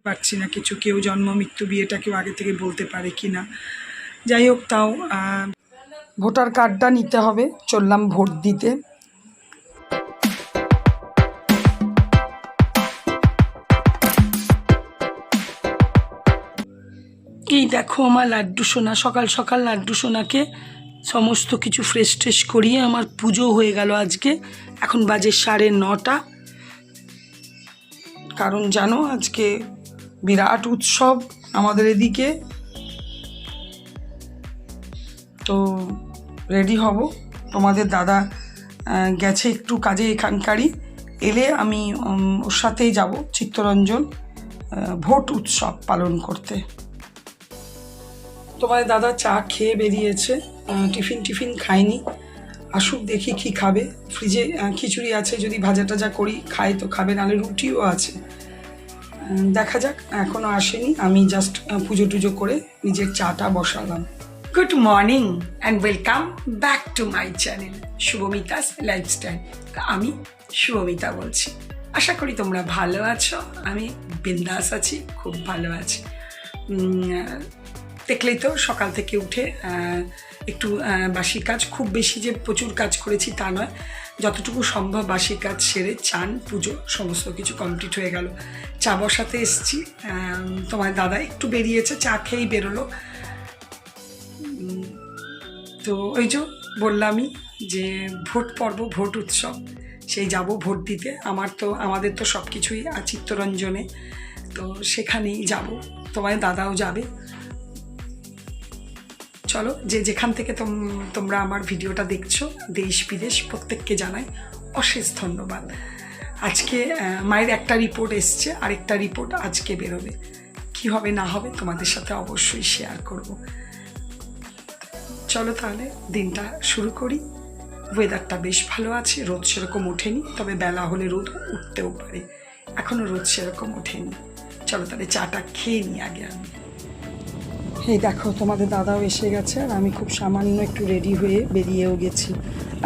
পারছি না কিছু, কেউ জন্ম মৃত্যু বিয়েটা কেউ আগে থেকে বলতে পারে কি না। যাই হোক, তাও ভোটার কার্ডটা নিতে হবে, চললাম ভোট দিতে। এই দেখো আমার লাড্ডু সোনা, সকাল সকাল লাড্ডু সোনাকে সমস্ত কিছু ফ্রেশ ট্রেশ করিয়ে আমার পুজো হয়ে গেল আজকে। এখন বাজে 9:30, কারণ জানো আজকে বিরাট উৎসব আমাদের এদিকে। তো রেডি হব, তোমাদের দাদা গেছে একটু কাজে এখানকারই, এলে আমি ওর সাথেই যাব চিত্তরঞ্জন ভোট উৎসব পালন করতে। তোমাদের দাদা চা খেয়ে বেরিয়েছে, টিফিন খায়নি, আসুক দেখি কি খাবে। ফ্রিজে খিচুড়ি আছে, যদি ভাজা টাজা করি খায় তো খাবে, নাহলে রুটিও আছে, দেখা যাক। এখনও আসেনি, আমি জাস্ট পুজো টুজো করে নিজের চাটা বসালাম। Good morning and welcome back to my channel Shubhamita's lifestyle. আমি শুভমিতা বলছি, আশা করি তোমরা ভালো আছো। আমি বিন্দাস আছি, খুব ভালো আছি। দেখলেই তো সকাল থেকে উঠে একটু বাসি কাজ, খুব বেশি যে প্রচুর কাজ করেছি তা নয়, যতটুকু সম্ভব বাসি কাজ সেরে চান পুজো সমস্ত কিছু কমপ্লিট হয়ে গেল। চা বসাতে এসছি, তোমার দাদা একটু বেরিয়েছে, চা খেয়েই বেরোলো। তো ওই যে বললামই যে ভোট পর্ব, ভোট উৎসব, সেই যাব ভোট দিতে। আমাদের তো সব কিছুই চিত্তরঞ্জনে, তো সেখানেই যাব, তোমার দাদাও যাবে। চলো, যে যেখান থেকে তোমরা আমার ভিডিওটা দেখছো, দেশ বিদেশ প্রত্যেককে জানাই অশেষ ধন্যবাদ। আজকে মায়ের একটা রিপোর্ট এসছে, আরেকটা রিপোর্ট আজকে বেরোবে, কি হবে না হবে তোমাদের সাথে অবশ্যই শেয়ার করব। চলো তাহলে দিনটা শুরু করি। ওয়েদারটা বেশ ভালো আছে, রোদ সেরকম ওঠেনি, তবে বেলা হলে রোদ উঠতেও পারে, এখনও রোদ সেরকম ওঠেনি। চলো তাহলে চাটা খেয়ে নিই আগে আমি। এই দেখো তোমাদের দাদাও এসে গেছে, আর আমি খুব সামান্য একটু রেডি হয়ে বেরিয়েও গেছি।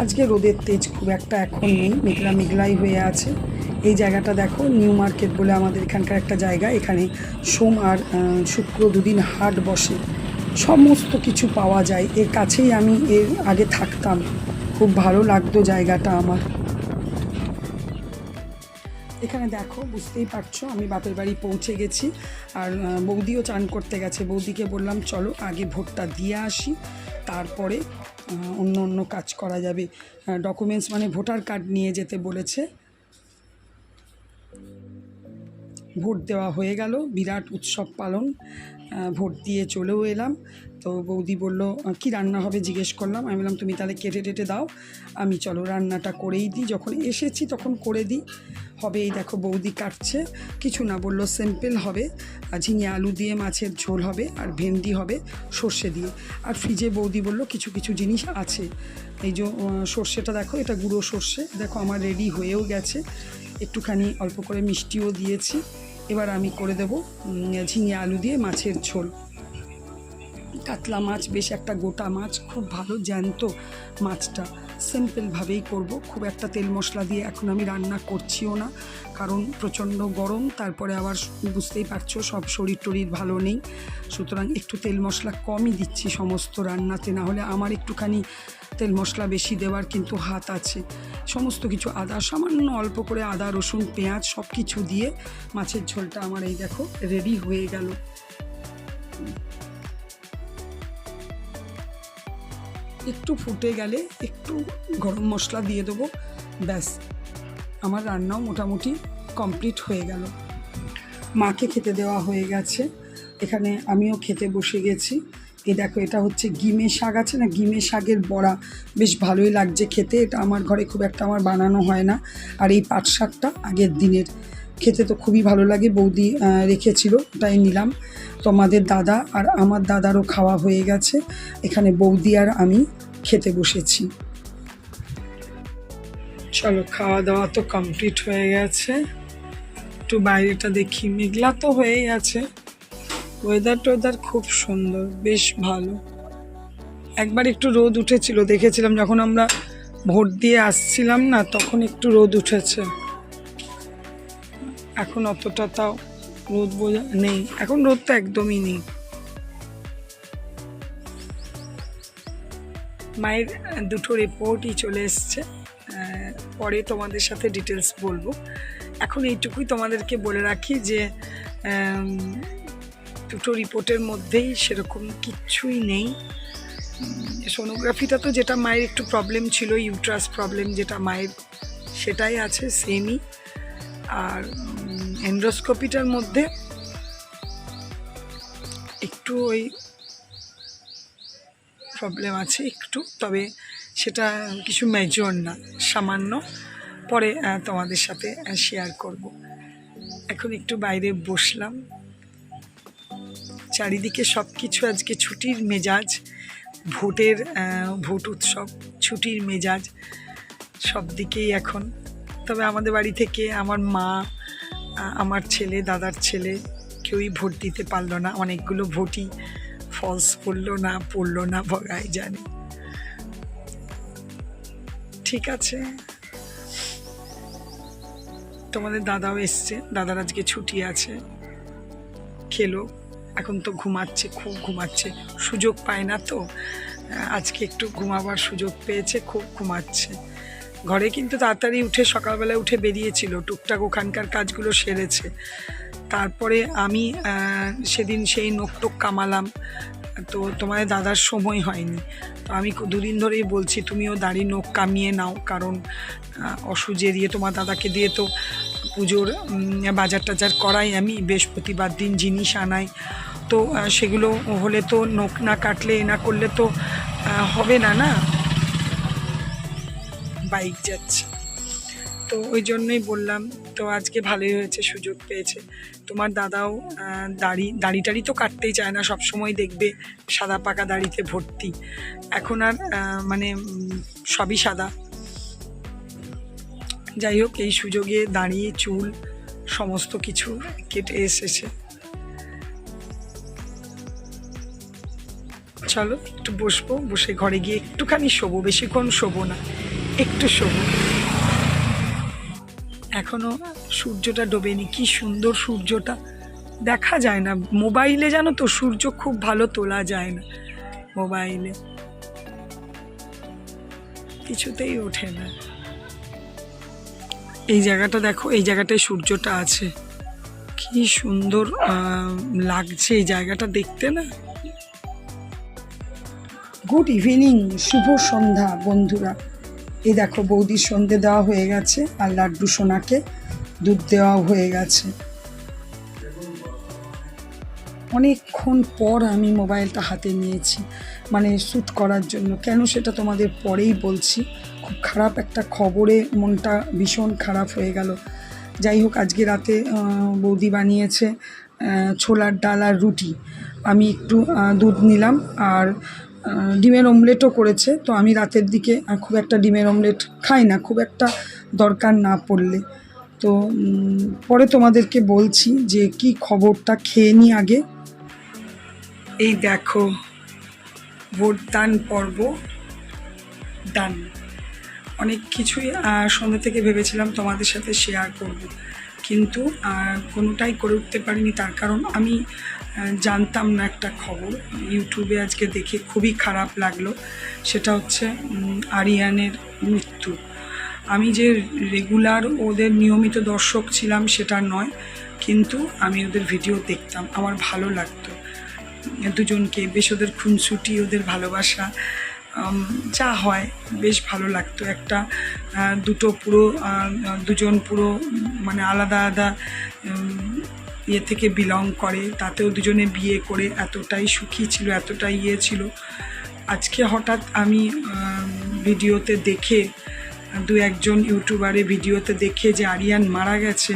আজকে রোদের তেজ খুব একটা এখন নেই, মেঘলাই হয়ে আছে। এই জায়গাটা দেখো, নিউ মার্কেট বলে আমাদের এখানকার একটা জায়গা, এখানে সোম আর শুক্র দুদিন হাট বসে, সমস্ত কিছু পাওয়া যায়। এর কাছেই আমি এর আগে থাকতাম, খুব ভালো লাগতো জায়গাটা আমার। এখানে দেখো, বুঝতেই পারছো আমি বাপের বাড়ি পৌঁছে গেছি, আর বৌদিও চান করতে গেছে। বৌদিকে বললাম চলো আগে ভোটটা দিয়ে আসি, তারপরে অন্য কাজ করা যাবে। ডকুমেন্টস মানে ভোটার কার্ড নিয়ে যেতে বলেছে। ভোট দেওয়া হয়ে গেল, বিরাট উৎসব পালন, ভোট দিয়ে চলেও এলাম। তো বৌদি বলল কি রান্না হবে জিজ্ঞেস করলাম, আমি বললাম তুমি তাহলে কেটে দাও, আমি চলো রান্নাটা করেই দিই, যখন এসেছি তখন করে দিই। হবে এই দেখো বৌদি কাটছে, কিছু না বললো সিম্পল হবে, ঝিঙে আলু দিয়ে মাছের ঝোল হবে, আর ভেন্ডি হবে সর্ষে দিয়ে। আর ফ্রিজে বৌদি বললো কিছু জিনিস আছে, এই যে সর্ষেটা দেখো, এটা গুঁড়ো সর্ষে, দেখো আমার রেডি হয়েও গেছে, একটুখানি অল্প করে মিষ্টিও দিয়েছি। এবার আমি করে দেব ঝিঙে আলু দিয়ে মাছের ঝোল। কাতলা মাছ, বেশ একটা গোটা মাছ, খুব ভালো জ্যান্ত মাছটা, সিম্পলভাবেই করব, খুব একটা তেল মশলা দিয়ে এখন আমি রান্না করছিও না, কারণ প্রচণ্ড গরম, তারপরে আবার বুঝতেই পারছো সব শরীর ভালো নেই, সুতরাং একটু তেল মশলা কমই দিচ্ছি সমস্ত রান্নাতে, না হলে আমার একটুখানি তেল মশলা বেশি দেওয়ার কিন্তু হাত আছে। সমস্ত কিছু আদা, সামান্য অল্প করে আদা রসুন পেঁয়াজ সব কিছু দিয়ে মাছের ঝোলটা আমার এই দেখো রেডি হয়ে গেল। একটু ফুটে গেলে একটু গরম মশলা দিয়ে দেবো, ব্যাস আমার রান্নাও মোটামুটি কমপ্লিট হয়ে গেল। মাকে খেতে দেওয়া হয়ে গেছে, এখানে আমিও খেতে বসে গেছি। এই দেখো, এটা হচ্ছে গিমে শাক আছে না, গিমে শাকের বড়া, বেশ ভালোই লাগছে খেতে, এটা আমার ঘরে খুব একটা আমার বানানো হয় না। আর এই পাট শাকটা আগের দিনের, খেতে তো খুবই ভালো লাগে, বৌদি রেখেছিল, ওটাই নিলাম। তোমাদের দাদা আর আমার দাদারও খাওয়া হয়ে গেছে, এখানে বৌদি আর আমি খেতে বসেছি। চলো, খাওয়া দাওয়া তো কমপ্লিট হয়ে গেছে, একটু বাইরেটা দেখি, মেঘলা তো হয়েই আছে, ওয়েদার খুব সুন্দর, বেশ ভালো। একবার একটু রোদ উঠেছিল, দেখেছিলাম যখন আমরা ভোট দিয়ে আসছিলাম না, তখন একটু রোদ উঠেছে, এখন অতটা তাও রোদ বোঝা নেই, এখন রোদ তো একদমই নেই। মায়ের দুটো রিপোর্টই চলে এসছে, পরে তোমাদের সাথে ডিটেলস বলবো। এখন এইটুকুই তোমাদেরকে বলে রাখি যে দুটো রিপোর্টের মধ্যেই সেরকম কিচ্ছুই নেই। সোনোগ্রাফিটা তো যেটা মায়ের একটু প্রবলেম ছিল, ইউট্রাস প্রবলেম যেটা মায়ের, সেটাই আছে সেমই। আর এন্ডোস্কোপিটার মধ্যে একটু ওই প্রবলেম আছে একটু, তবে সেটা কিছু মেজর না, সামান্য, পরে তোমাদের সাথে শেয়ার করব। এখন একটু বাইরে বসলাম, চারিদিকে সব কিছু আজকে ছুটির মেজাজ, ভোট উৎসব, ছুটির মেজাজ সব দিকেই এখন। তবে আমাদের বাড়ি থেকে আমার মা, আমার ছেলে, দাদার ছেলে কেউই ভোট দিতে পারলো না, অনেকগুলো ভোটই ফলস পড়লো না ভগাই জানি। ঠিক আছে, তোমাদের দাদাও এসছে, দাদার আজকে ছুটি আছে, খেলো, এখন তো ঘুমাচ্ছে, খুব ঘুমাচ্ছে, সুযোগ পায় না তো, আজকে একটু ঘুমাবার সুযোগ পেয়েছে, খুব ঘুমাচ্ছে। ঘরে কিন্তু তাড়াতাড়ি উঠে সকালবেলায় উঠে বেরিয়েছিল, টুকটাক ওখানকার কাজগুলো সেরেছে। তারপরে আমি সেদিন সেই নখ টোক কামালাম, তো তোমাদের দাদার সময় হয়নি, তো আমি দুদিন ধরেই বলছি তুমিও দাড়ি নখ কামিয়ে নাও, কারণ অসুজে দিয়ে তোমার দাদাকে দিয়ে তো পুজোর বাজার টাজার করাই আমি, বৃহস্পতিবার দিন জিনিস আনাই, তো সেগুলো হলে তো নখ না কাটলে না করলে তো হবে না, না বাইক যাচ্ছে, তো ওই জন্যই বললাম। তো আজকে ভালোই হয়েছে, সুযোগ পেয়েছে। তোমার দাদাও দাড়ি তো কাটতেই চায় না, সবসময় দেখবে সাদা পাকা দাড়িতে ভর্তি, এখন আর মানে সবই সাদা। যাই হোক, এই সুযোগে দাঁড়িয়ে চুল সমস্ত কিছু কেটে এসেছে। চলো একটু বসবো, বসে ঘরে গিয়ে একটুখানি শোবো, বেশিক্ষণ শোবো না, একটু শোবো। এখনো সূর্যটা ডোবেনি, কি সুন্দর সূর্যটা, দেখা যায় না মোবাইলে, জানো তো সূর্য খুব ভালো তোলা যায় না মোবাইলে, কিছুতেই ওঠে না। এই জায়গাটা দেখো, এই জায়গাটায় সূর্যটা আছে, কি সুন্দর লাগছে এই জায়গাটা দেখতে না। গুড ইভিনিং, শুভ সন্ধ্যা বন্ধুরা। এই দেখো বৌদির সন্ধে দেওয়া হয়ে গেছে, আর লাড্ডু সোনাকে দুধ দেওয়াও হয়ে গেছে। অনেকক্ষণ পর আমি মোবাইলটা হাতে নিয়েছি, মানে শ্যুট করার জন্য। কেন সেটা তোমাদের পরেই বলছি। খুব খারাপ একটা খবরে মনটা ভীষণ খারাপ হয়ে গেল। যাই হোক, আজকে রাতে বৌদি বানিয়েছে ছোলার ডাল আর রুটি, আমি একটু দুধ নিলাম, আর ডিমের অমলেটও করেছে। তো আমি রাতের দিকে খুব একটা ডিমের অমলেট খাই না, খুব একটা দরকার না পড়লে। তো পরে তোমাদেরকে বলছি যে কি খবরটা, খেয়ে নিই আগে। এই দেখো, ভোটদান পর্ব ডান। অনেক কিছুই সন্ধ্যা থেকে ভেবেছিলাম তোমাদের সাথে শেয়ার করব, কিন্তু কোনোটাই করে উঠতে পারিনি। তার কারণ আমি জানতাম না একটা খবর, ইউটিউবে আজকে দেখে খুবই খারাপ লাগলো। সেটা হচ্ছে আরিয়ানের মৃত্যু। আমি যে রেগুলার ওদের নিয়মিত দর্শক ছিলাম সেটা নয়, কিন্তু আমি ওদের ভিডিও দেখতাম, আমার ভালো লাগতো দুজনকে, বেশ ওদের খুনসুটি, ওদের ভালোবাসা যা হয় বেশ ভালো লাগতো। একটা দুজন পুরো মানে আলাদা আলাদা ইয়ে থেকে বিলং করে, তাতেও দুজনে বিয়ে করে এতটাই সুখী ছিল, এতটাই ইয়ে ছিল। আজকে হঠাৎ আমি ভিডিওতে দেখে, দু একজন ইউটিউবারে ভিডিওতে দেখে যে আরিয়ান মারা গেছে,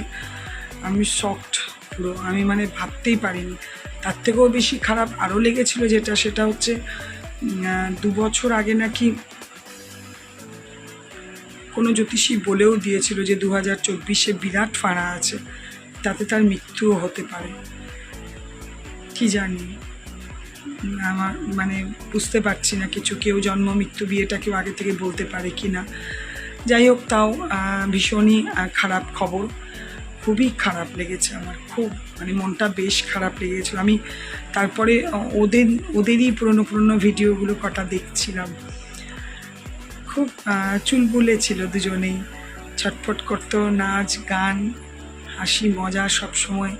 আমি শকড পুরো, আমি মানে ভাবতেই পারিনি। তার থেকেও বেশি খারাপ আরও লেগেছিল সেটা হচ্ছে 2 বছর আগে নাকি কোনো জ্যোতিষী বলেও দিয়েছিল যে 2024-এ বিরাট ফাঁড়া আছে, তাতে তার মৃত্যুও হতে পারে। কি জানি, আমার মানে বুঝতে পারছি না কিছু, কেউ জন্ম মৃত্যু বিয়েটা কেউ আগে থেকে বলতে পারে কি না। যাই হোক, তাও ভীষণই খারাপ খবর। খুবই খারাপ লেগেছে আমার, খুব মানে মনটা বেশ খারাপ লেগেছিলো। আমি তারপরে ওদেরই পুরনো ভিডিওগুলো কটা দেখছিলাম, খুব চুলবুলে ছিল দুজনেই, ছটফট করতো, নাচ গান হাসি মজা সব সময়।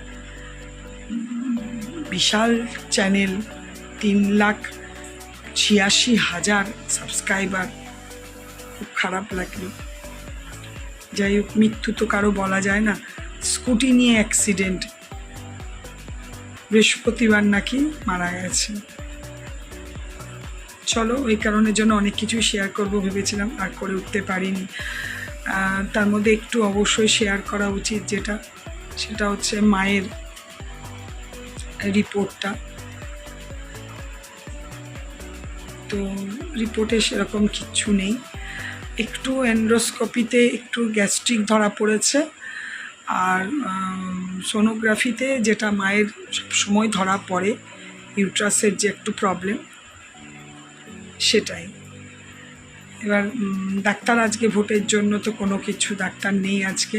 বিশাল চ্যানেল, 3,86,000 সাবস্ক্রাইবার, খুব খারাপ লাগলো। যাই হোক, মৃত্যু তো কারো বলা যায় না। স্কুটি নিয়ে অ্যাক্সিডেন্ট, বৃহস্পতিবার নাকি মারা গেছে। চলো, ওই কারণের জন্য অনেক কিছু শেয়ার করব ভেবেছিলাম, আর করে উঠতে পারিনি। তার মধ্যে একটু অবশ্যই শেয়ার করা উচিত, সেটা হচ্ছে মায়ের রিপোর্টটা। তো রিপোর্টে সেরকম কিচ্ছু নেই, একটু এন্ডোস্কোপিতে একটু গ্যাস্ট্রিক ধরা পড়েছে, আর সোনোগ্রাফিতে যেটা মায়ের সবসময় ধরা পড়ে, ইউট্রাসের যে একটু প্রবলেম, সেটাই। এবার ডাক্তার আজকে ভোটের জন্য তো কোনো কিছু ডাক্তার নেই আজকে,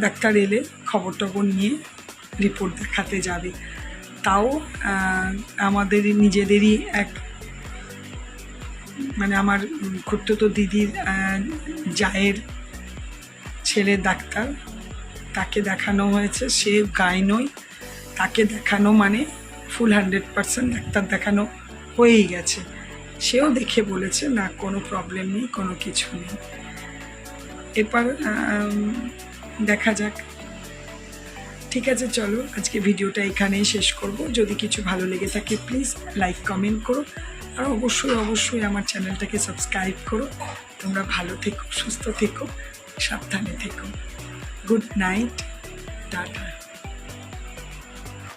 ডাক্তার এলে খবর টবর নিয়ে রিপোর্ট দেখাতে যাবে। তাও আমাদের নিজেদেরই এক মানে আমার খুড়তুতো দিদির জায়ের ছেলে ডাক্তার, তাকে দেখানো হয়েছে, সে গাইনোই, তাকে দেখানো মানে ফুল 100% ডাক্তার দেখানো হয়েই গেছে। সেও দেখে বলেছে না, কোনো প্রবলেম নেই, কোনো কিছু নেই। এরপর দেখা যাক। ঠিক আছে, চলো আজকে ভিডিওটা এখানেই শেষ করব। যদি কিছু ভালো লেগে থাকে প্লিজ লাইক কমেন্ট করো, আর অবশ্যই আমার চ্যানেলটাকে সাবস্ক্রাইব করো। তোমরা ভালো থেকো, সুস্থ থেকো, সাবধানে থেকো। Good night, tata.